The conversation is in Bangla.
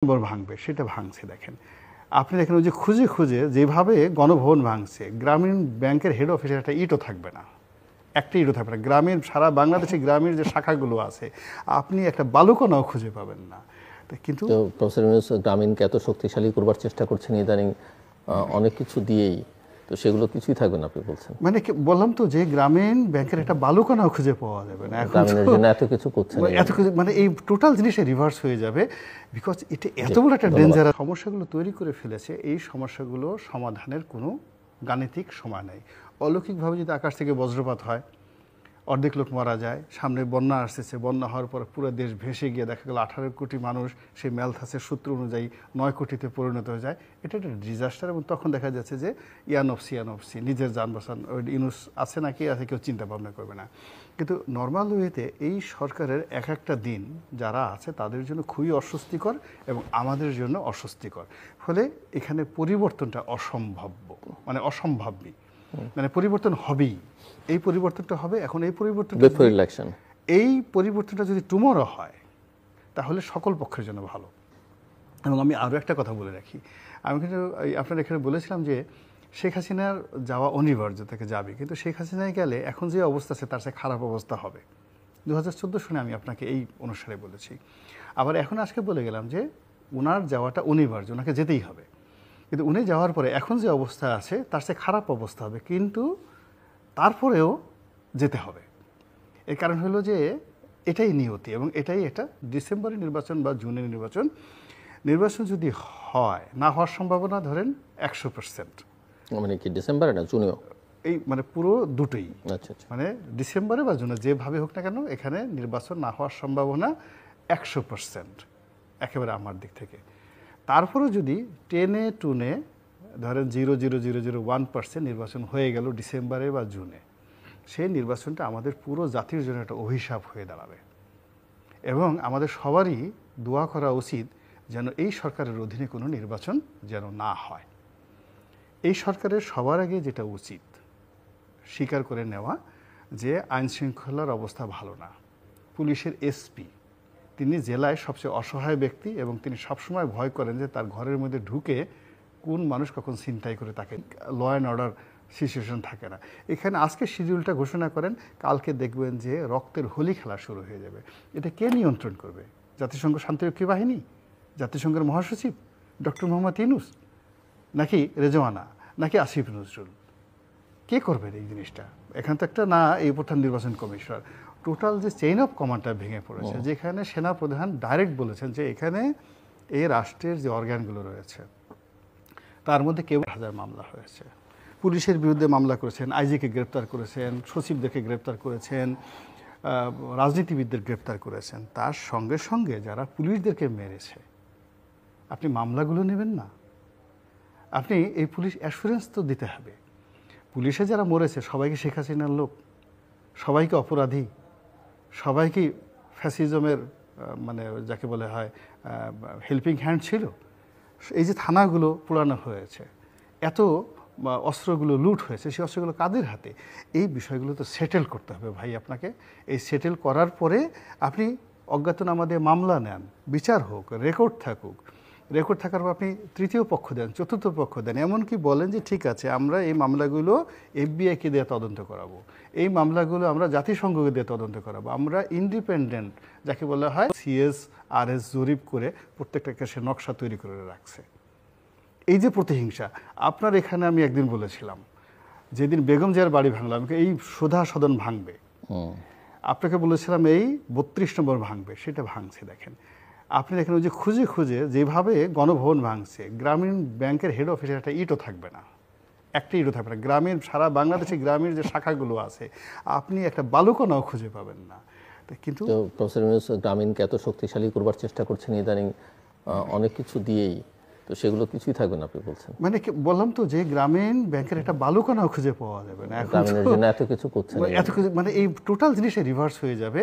নম্বর ভাঙবে সেটা ভাঙছে। দেখেন আপনি দেখেন ওই যে খুঁজে খুঁজে যেভাবে গণভবন ভাঙছে, গ্রামীণ ব্যাংকের হেড অফিসে একটা ইটও থাকবে না, একটা ইটও থাকবে না। গ্রামীণ সারা বাংলাদেশে গ্রামীণ যে শাখাগুলো আছে আপনি একটা বালুকণাও খুঁজে পাবেন না। কিন্তু প্রফেসর ইউনূস গ্রামীণকে এত শক্তিশালী করবার চেষ্টা করছেন ইদানিং অনেক কিছু দিয়েই, তো সেগুলো কিছুই থাকবে না আপনি বলছেন। মানে বললাম তো যে গ্রামীণ ব্যাংকের একটা বালুকণাও খুঁজে পাওয়া যাবে না। গ্রামীণের জন্য এত কিছু করছেন, এত কিছু মানে এই টোটাল জিনিসটা রিভার্স হয়ে যাবে, বিকজ এটা এত বড় একটা ডেঞ্জারাস সমস্যাগুলো তৈরি করে ফেলেছে। এই সমস্যাগুলো সমাধানের কোনো গাণিতিক সময় নেই। অলৌকিকভাবে যদি আকাশ থেকে বজ্রপাত হয়, অর্ধেক লোক মারা যায়, সামনে বন্যা আসতেছে, বন্যা হওয়ার পর পুরো দেশ ভেসে গিয়ে দেখা গেল 18 কোটি মানুষ সেই ম্যালথাসের সূত্র অনুযায়ী 9 কোটিতে পরিণত হয়ে যায়, এটা একটা ডিজাস্টার। এবং তখন দেখা যাচ্ছে যে ইয়ানফসি নিজের যান বাঁচান, ওই ইউনূস আছে নাকি আছে কেউ চিন্তা ভাবনা করবে না। কিন্তু নর্মাল ওয়েতে এই সরকারের এক একটা দিন যারা আছে তাদের জন্য খুবই অস্বস্তিকর এবং আমাদের জন্য অস্বস্তিকর। ফলে এখানে পরিবর্তনটা অসম্ভাব্য, মানে অসম্ভাবী, মানে পরিবর্তন হবেই। এই পরিবর্তনটা হবে। এখন এই পরিবর্তনটা যদি টুমরো হয় তাহলে সকল পক্ষের জন্য ভালো। এবং আমি আরও একটা কথা বলে রাখি, আমি কিন্তু আপনার এখানে বলেছিলাম যে শেখ হাসিনার যাওয়া অনিবার্য, তাকে যাবে, কিন্তু শেখ হাসিনায় গেলে এখন যে অবস্থা আছে তার চেয়ে খারাপ অবস্থা হবে। 2014 সনে আমি আপনাকে এই অনুষ্ঠানে বলেছি। আবার এখন আজকে বলে গেলাম যে ওনার যাওয়াটা অনিবার্য, ওনাকে যেতেই হবে। কিন্তু উনি যাওয়ার পরে এখন যে অবস্থা আছে তার চেয়ে খারাপ অবস্থা হবে, কিন্তু তারপরেও যেতে হবে। এর কারণ হলো যে এটাই নিয়তি এবং এটাই একটা ডিসেম্বরের নির্বাচন বা জুনের নির্বাচন যদি হয়, না হওয়ার সম্ভাবনা ধরেন 100%। মানে কি ডিসেম্বরে না জুনেও? এই মানে পুরো দুটোই। আচ্ছা, মানে ডিসেম্বরে বা জুনে যেভাবে হোক না কেন এখানে নির্বাচন না হওয়ার সম্ভাবনা 100% একেবারে আমার দিক থেকে। তারপরেও যদি টেনে টুনে ধরেন 0.0001% নির্বাচন হয়ে গেল ডিসেম্বরে বা জুনে, সেই নির্বাচনটা আমাদের পুরো জাতির জন্য একটা অভিশাপ হয়ে দাঁড়াবে। এবং আমাদের সবারই দোয়া করা উচিত যেন এই সরকারের অধীনে কোনো নির্বাচন যেন না হয়। এই সরকারের সবার আগে যেটা উচিত স্বীকার করে নেওয়া যে আইন শৃঙ্খলার অবস্থা ভালো না। পুলিশের এসপি তিনি জেলায় সবচেয়ে অসহায় ব্যক্তি এবং তিনি সবসময় ভয় করেন যে তার ঘরের মধ্যে ঢুকে কোন মানুষ কখন ছিনতাই করে, তাকে ল অ্যান্ড অর্ডার সিচুয়েশন থাকে না। এখানে আজকে শিডিউলটা ঘোষণা করেন, কালকে দেখবেন যে রক্তের হোলি খেলা শুরু হয়ে যাবে। এটা কে নিয়ন্ত্রণ করবে? জাতিসংঘ শান্তিরক্ষী বাহিনী, জাতিসংঘের মহাসচিব ডক্টর মোহাম্মদ ইউনূস, নাকি রেজওয়ানা, নাকি আসিফ নজরুল? কে করবেন এই জিনিসটা? এখান তো একটা না এই প্রধান নির্বাচন কমিশনার, টোটাল যে চেইন অফ কমান্ডটা ভেঙে পড়েছে, যেখানে সেনাপ্রধান ডাইরেক্ট বলেছেন যে এখানে এই রাষ্ট্রের যে অর্গানগুলো রয়েছে তার মধ্যে কেউ 1000 মামলা হয়েছে, পুলিশের বিরুদ্ধে মামলা করেছেন, আইজিকে গ্রেপ্তার করেছেন, সচিবদেরকে গ্রেপ্তার করেছেন, রাজনীতিবিদদের গ্রেপ্তার করেছেন। তার সঙ্গে সঙ্গে যারা পুলিশদেরকে মেরেছে আপনি মামলাগুলো নেবেন না? আপনি এই পুলিশ অ্যাসুরেন্স তো দিতে হবে। পুলিশে যারা মরেছে সবাইকে শেখ হাসিনার লোক, সবাইকে অপরাধী, সবাইকে ফ্যাসিজমের মানে যাকে বলে হয় হেল্পিং হ্যান্ড ছিল। এই যে থানাগুলো পোড়ানো হয়েছে, এত অস্ত্রগুলো লুট হয়েছে, সেই অস্ত্রগুলো কাদের হাতে? এই বিষয়গুলো তো সেটেল করতে হবে ভাই আপনাকে। এই সেটেল করার পরে আপনি অজ্ঞাতনামা দিয়ে মামলা নেন, বিচার হোক, রেকর্ড থাকুক, রেকর্ড থাকার পর আপনি তৃতীয় পক্ষ দেন, চতুর্থ পক্ষ দেন, এমনকি বলেন যে ঠিক আছে আমরা এই মামলাগুলো এফবিআইকে দিয়ে তদন্ত করাবো, এই মামলাগুলো আমরা জাতিসংঘকে দিয়ে তদন্ত করাবো, আমরা ইন্ডিপেন্ডেন্ট যাকে বলা হয় CSRS জরিপ করে প্রত্যেকটা কেসে নকশা তৈরি করে রাখছে। এই যে প্রতিহিংসা, আপনার এখানে আমি একদিন বলেছিলাম যেদিন বেগম জিয়ার বাড়ি ভাঙলাম আমাকে এই সুধা সদন ভাঙবে, আপনাকে বলেছিলাম এই 32 নম্বর ভাঙবে, সেটা ভাঙছে। দেখেন আপনি দেখেন ওই যে খুঁজে খুঁজে যেভাবে গণভবন ভাঙছে, গ্রামীণ ব্যাংকের হেড অফিসে একটা ইটও থাকবে না, একটা ইটও থাকবে না। গ্রামীণ সারা বাংলাদেশে গ্রামীণ যে শাখাগুলো আছে আপনি একটা বালুকণাও খুঁজে পাবেন না। কিন্তু প্রফেসর ইউনূস গ্রামীণকে এত শক্তিশালী করবার চেষ্টা করছেন ইদানিং অনেক কিছু দিয়েই, তো সেগুলো কিছুই থাকবে না আপনি বলছেন। মানে বললাম তো যে গ্রামীণ ব্যাংকের একটা বালুকণাও খুঁজে পাওয়া যাবে না। গ্রামীণের জন্য এত কিছু করছেন, এত কিছু মানে এই টোটাল জিনিসটা রিভার্স হয়ে যাবে।